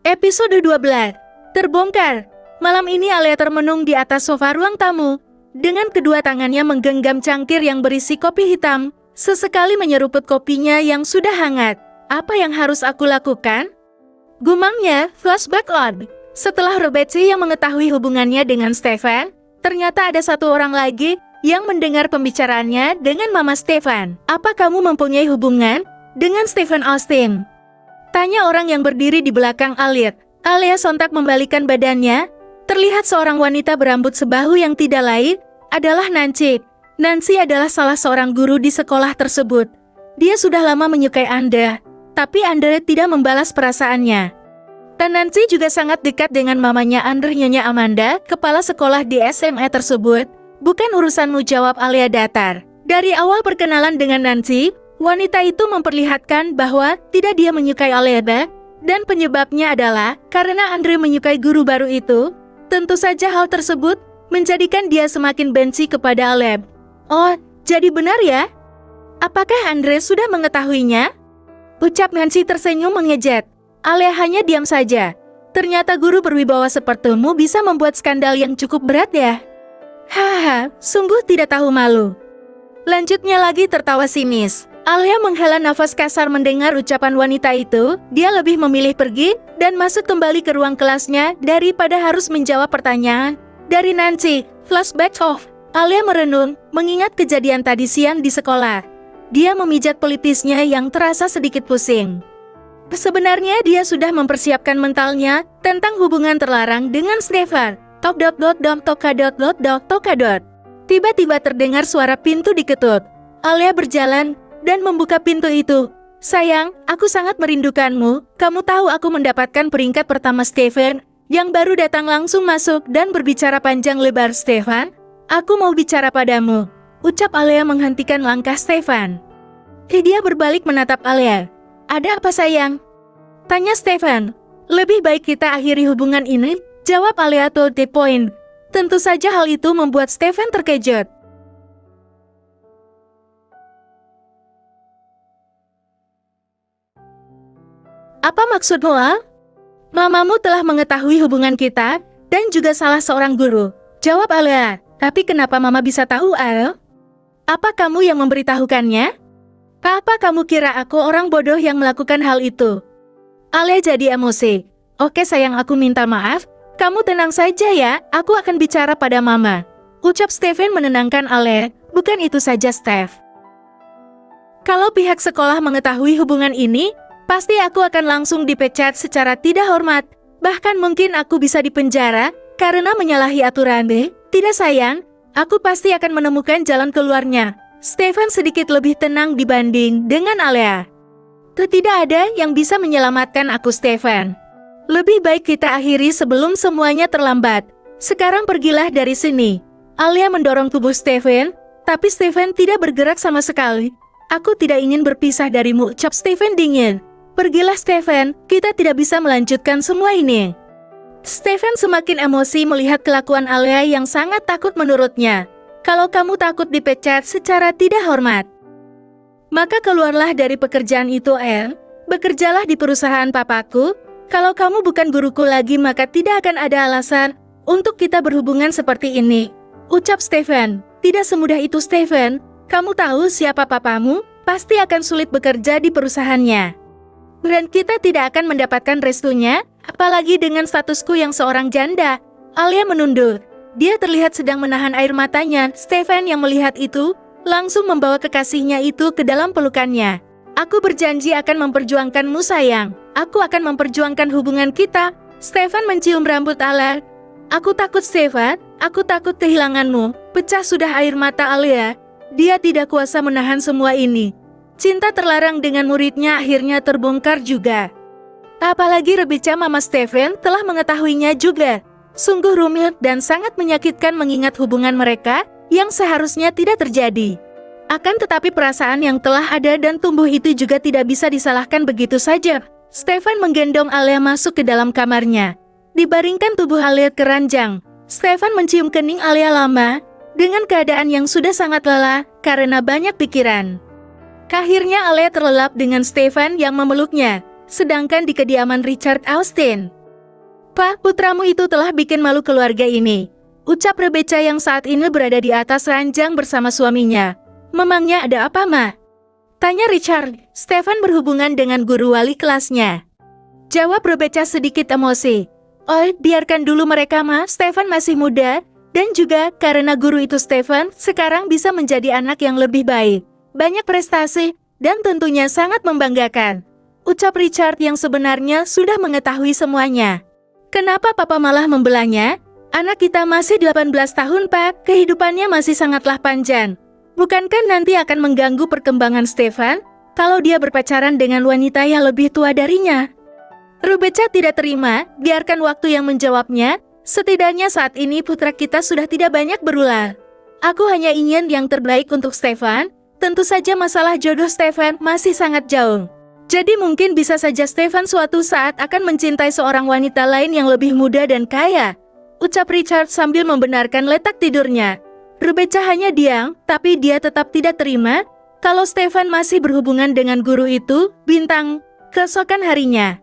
Episode 12 Terbongkar. Malam ini Alia termenung di atas sofa ruang tamu. Dengan kedua tangannya menggenggam cangkir yang berisi kopi hitam. Sesekali menyeruput kopinya yang sudah hangat. Apa yang harus aku lakukan? Gumamnya, flashback on. Setelah Rebecca yang mengetahui hubungannya dengan Stefan, ternyata ada satu orang lagi yang mendengar pembicaraannya dengan Mama Stefan. Apa kamu mempunyai hubungan dengan Stephen Austin? Tanya orang yang berdiri di belakang Alia. Alia sontak membalikkan badannya. Terlihat seorang wanita berambut sebahu yang tidak lain adalah Nancy. Nancy adalah salah seorang guru di sekolah tersebut. Dia sudah lama menyukai Anda, tapi Anda tidak membalas perasaannya. Dan Nancy juga sangat dekat dengan mamanya Andre, Nyonya Amanda, kepala sekolah di SMA tersebut. Bukan urusanmu, jawab Alia datar. Dari awal perkenalan dengan Nancy, wanita itu memperlihatkan bahwa tidak dia menyukai Alia, dan penyebabnya adalah karena Andre menyukai guru baru itu. Tentu saja hal tersebut menjadikan dia semakin benci kepada Alia. Oh, jadi benar ya? Apakah Andre sudah mengetahuinya? Ucap Nancy tersenyum mengejek. Alia hanya diam saja. Ternyata guru berwibawa sepertimu bisa membuat skandal yang cukup berat ya? Haha, sungguh tidak tahu malu. Lanjutnya lagi tertawa sinis. Alia menghela nafas kasar mendengar ucapan wanita itu. Dia lebih memilih pergi dan masuk kembali ke ruang kelasnya daripada harus menjawab pertanyaan dari Nancy. Flashback off. Alia merenung mengingat kejadian tadi siang di sekolah. Dia memijat pelipisnya yang terasa sedikit pusing. Sebenarnya dia sudah mempersiapkan mentalnya tentang hubungan terlarang dengan Stefan. Tokadot. Tiba-tiba terdengar suara pintu diketuk. Alia berjalan dan membuka pintu itu. Sayang, aku sangat merindukanmu. Kamu tahu aku mendapatkan peringkat pertama Stefan, yang baru datang langsung masuk dan berbicara panjang lebar. Stefan, aku mau bicara padamu, ucap Alia menghentikan langkah Stefan. Dia berbalik menatap Alia. Ada apa sayang? Tanya Stefan. Lebih baik kita akhiri hubungan ini, jawab Alia to the point. Tentu saja hal itu membuat Stefan terkejut. Apa maksudmu, Al? Mamamu telah mengetahui hubungan kita dan juga salah seorang guru, jawab Alia. Tapi kenapa mama bisa tahu, Al? Apa kamu yang memberitahukannya? Apa kamu kira aku orang bodoh yang melakukan hal itu? Alia jadi emosi. Oke sayang, aku minta maaf. Kamu tenang saja ya, aku akan bicara pada mama, ucap Stefan menenangkan Alia. Bukan itu saja, Steph. Kalau pihak sekolah mengetahui hubungan ini, pasti aku akan langsung dipecat secara tidak hormat. Bahkan mungkin aku bisa dipenjara karena menyalahi aturan. Tidak sayang, aku pasti akan menemukan jalan keluarnya. Stefan sedikit lebih tenang dibanding dengan Alia. Tidak ada yang bisa menyelamatkan aku, Stefan. Lebih baik kita akhiri sebelum semuanya terlambat. Sekarang pergilah dari sini. Alia mendorong tubuh Stefan, tapi Stefan tidak bergerak sama sekali. Aku tidak ingin berpisah darimu, ucap Stefan dingin. Pergilah Stefan, kita tidak bisa melanjutkan semua ini. Stefan semakin emosi melihat kelakuan Alia yang sangat takut menurutnya. Kalau kamu takut dipecat secara tidak hormat, maka keluarlah dari pekerjaan itu, El. Bekerjalah di perusahaan papaku. Kalau kamu bukan guruku lagi, maka tidak akan ada alasan untuk kita berhubungan seperti ini, ucap Stefan. Tidak semudah itu, Stefan. Kamu tahu siapa papamu? Pasti akan sulit bekerja di perusahaannya. Dan kita tidak akan mendapatkan restunya, apalagi dengan statusku yang seorang janda. Alia menunduk. Dia terlihat sedang menahan air matanya. Stefan yang melihat itu, langsung membawa kekasihnya itu ke dalam pelukannya. Aku berjanji akan memperjuangkanmu, sayang. Aku akan memperjuangkan hubungan kita. Stefan mencium rambut Alia. Aku takut, Stefan. Aku takut kehilanganmu. Pecah sudah air mata Alia. Dia tidak kuasa menahan semua ini. Cinta terlarang dengan muridnya akhirnya terbongkar juga. Apalagi Rebecca, Mama Stefan, telah mengetahuinya juga. Sungguh rumit dan sangat menyakitkan mengingat hubungan mereka yang seharusnya tidak terjadi. Akan tetapi perasaan yang telah ada dan tumbuh itu juga tidak bisa disalahkan begitu saja. Stefan menggendong Alia masuk ke dalam kamarnya. Dibaringkan tubuh Alia ke ranjang. Stefan mencium kening Alia lama, dengan keadaan yang sudah sangat lelah karena banyak pikiran. Akhirnya Alia terlelap dengan Stefan yang memeluknya. Sedangkan di kediaman Richard Austin, Pak, putramu itu telah bikin malu keluarga ini. Ucap Rebecca yang saat ini berada di atas ranjang bersama suaminya. Memangnya ada apa, Ma? Tanya Richard. Stefan berhubungan dengan guru wali kelasnya. Jawab Rebecca sedikit emosi. Oh, biarkan dulu mereka, Ma. Stefan masih muda. Dan juga karena guru itu Stefan sekarang bisa menjadi anak yang lebih baik. Banyak prestasi dan tentunya sangat membanggakan. Ucap Richard yang sebenarnya sudah mengetahui semuanya. Kenapa Papa malah membelanya? Anak kita masih 18 tahun, Pak. Kehidupannya masih sangatlah panjang. Bukankah nanti akan mengganggu perkembangan Stefan kalau dia berpacaran dengan wanita yang lebih tua darinya? Rebecca tidak terima, biarkan waktu yang menjawabnya. Setidaknya saat ini putra kita sudah tidak banyak berulah. Aku hanya ingin yang terbaik untuk Stefan. Tentu saja masalah jodoh Stefan masih sangat jauh. Jadi mungkin bisa saja Stefan suatu saat akan mencintai seorang wanita lain yang lebih muda dan kaya. Ucap Richard sambil membenarkan letak tidurnya. Rebecca hanya diam, tapi dia tetap tidak terima kalau Stefan masih berhubungan dengan guru itu, Bintang. Keesokan harinya,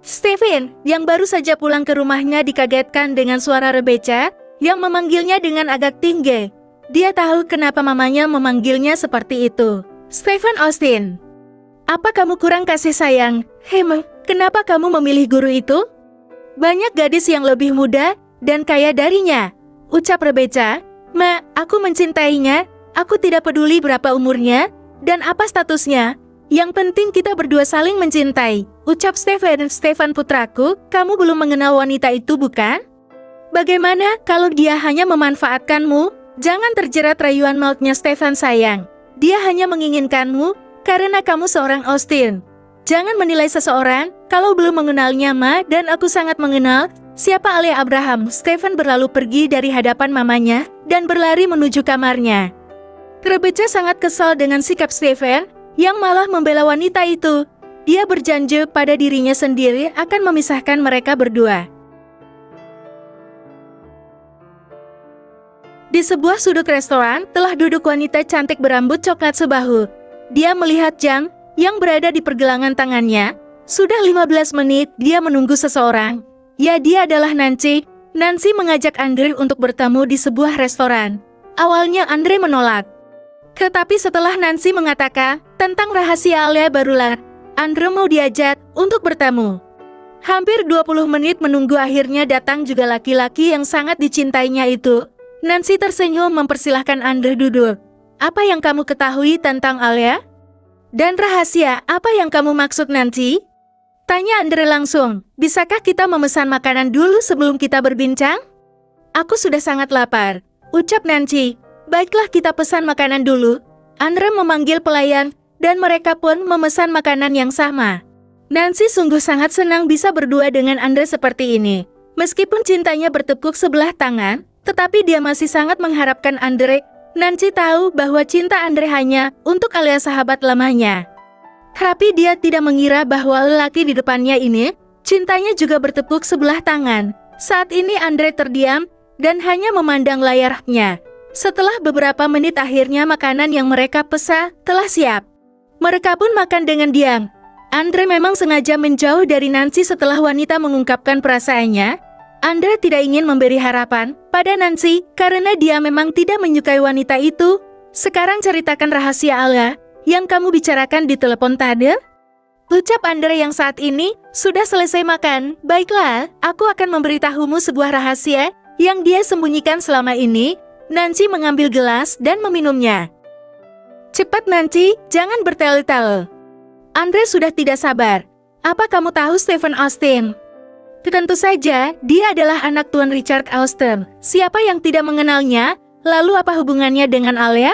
Stefan, yang baru saja pulang ke rumahnya dikagetkan dengan suara Rebecca yang memanggilnya dengan agak tinggi. Dia tahu kenapa mamanya memanggilnya seperti itu. Stefan Austin. Apa kamu kurang kasih sayang? Kenapa kamu memilih guru itu? Banyak gadis yang lebih muda dan kaya darinya. Ucap Rebecca. Ma, aku mencintainya. Aku tidak peduli berapa umurnya dan apa statusnya. Yang penting kita berdua saling mencintai. Ucap Stefan. Stefan putraku, kamu belum mengenal wanita itu bukan? Bagaimana kalau dia hanya memanfaatkanmu? Jangan terjerat rayuan mautnya Stefan sayang. Dia hanya menginginkanmu karena kamu seorang Austin. Jangan menilai seseorang kalau belum mengenalnya, Ma, dan aku sangat mengenal siapa Alia Abraham. Stefan berlalu pergi dari hadapan mamanya dan berlari menuju kamarnya. Rebecca sangat kesal dengan sikap Stefan yang malah membela wanita itu. Dia berjanji pada dirinya sendiri akan memisahkan mereka berdua. Di sebuah sudut restoran telah duduk wanita cantik berambut coklat sebahu. Dia melihat jam yang berada di pergelangan tangannya. Sudah 15 menit dia menunggu seseorang. Ya, dia adalah Nancy. Nancy mengajak Andre untuk bertemu di sebuah restoran. Awalnya Andre menolak. Tetapi setelah Nancy mengatakan tentang rahasia Alia barulah Andre mau diajak untuk bertemu. Hampir 20 menit menunggu akhirnya datang juga laki-laki yang sangat dicintainya itu. Nancy tersenyum mempersilahkan Andre duduk. Apa yang kamu ketahui tentang Alia? Dan rahasia apa yang kamu maksud Nancy? Tanya Andre langsung. Bisakah kita memesan makanan dulu sebelum kita berbincang? Aku sudah sangat lapar. Ucap Nancy. Baiklah kita pesan makanan dulu. Andre memanggil pelayan dan mereka pun memesan makanan yang sama. Nancy sungguh sangat senang bisa berdua dengan Andre seperti ini. Meskipun cintanya bertepuk sebelah tangan, tetapi dia masih sangat mengharapkan Andre. Nancy tahu bahwa cinta Andre hanya untuk Alia sahabat lamanya. Tapi dia tidak mengira bahwa lelaki di depannya ini, cintanya juga bertepuk sebelah tangan. Saat ini Andre terdiam dan hanya memandang layarnya. Setelah beberapa menit akhirnya makanan yang mereka pesan telah siap. Mereka pun makan dengan diam. Andre memang sengaja menjauh dari Nancy setelah wanita mengungkapkan perasaannya. Andre tidak ingin memberi harapan pada Nancy karena dia memang tidak menyukai wanita itu. Sekarang ceritakan rahasia Alia yang kamu bicarakan di telepon tadi. Ucap Andre yang saat ini sudah selesai makan. Baiklah, aku akan memberitahumu sebuah rahasia yang dia sembunyikan selama ini. Nancy mengambil gelas dan meminumnya. Cepat Nancy, jangan bertele-tele. Andre sudah tidak sabar. Apa kamu tahu Stephen Austin? Tentu saja, dia adalah anak Tuan Richard Austin. Siapa yang tidak mengenalnya? Lalu apa hubungannya dengan Alia?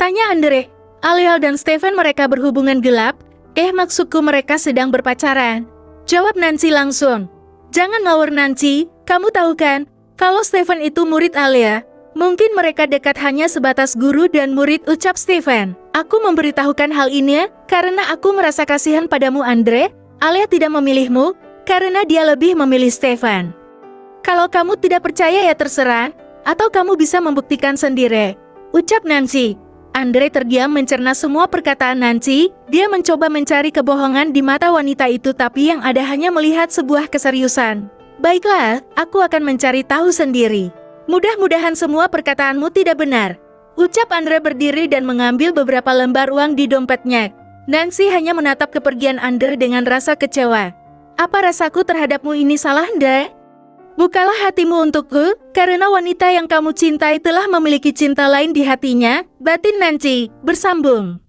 Tanya Andre. Alia dan Stephen mereka berhubungan gelap. Maksudku mereka sedang berpacaran. Jawab Nancy langsung. Jangan ngawur Nancy, kamu tahu kan, kalau Stephen itu murid Alia. Mungkin mereka dekat hanya sebatas guru dan murid, ucap Stephen. Aku memberitahukan hal ini karena aku merasa kasihan padamu Andre. Alia tidak memilihmu karena dia lebih memilih Stephen. Kalau kamu tidak percaya ya terserah, atau kamu bisa membuktikan sendiri, ucap Nancy. Andre terdiam mencerna semua perkataan Nancy. Dia mencoba mencari kebohongan di mata wanita itu, tapi yang ada hanya melihat sebuah keseriusan. Baiklah, aku akan mencari tahu sendiri. Mudah-mudahan semua perkataanmu tidak benar. Ucap Andre berdiri dan mengambil beberapa lembar uang di dompetnya. Nancy hanya menatap kepergian Andre dengan rasa kecewa. Apa rasaku terhadapmu ini salah, Nda? Bukalah hatimu untukku, karena wanita yang kamu cintai telah memiliki cinta lain di hatinya, batin Nancy bersambung.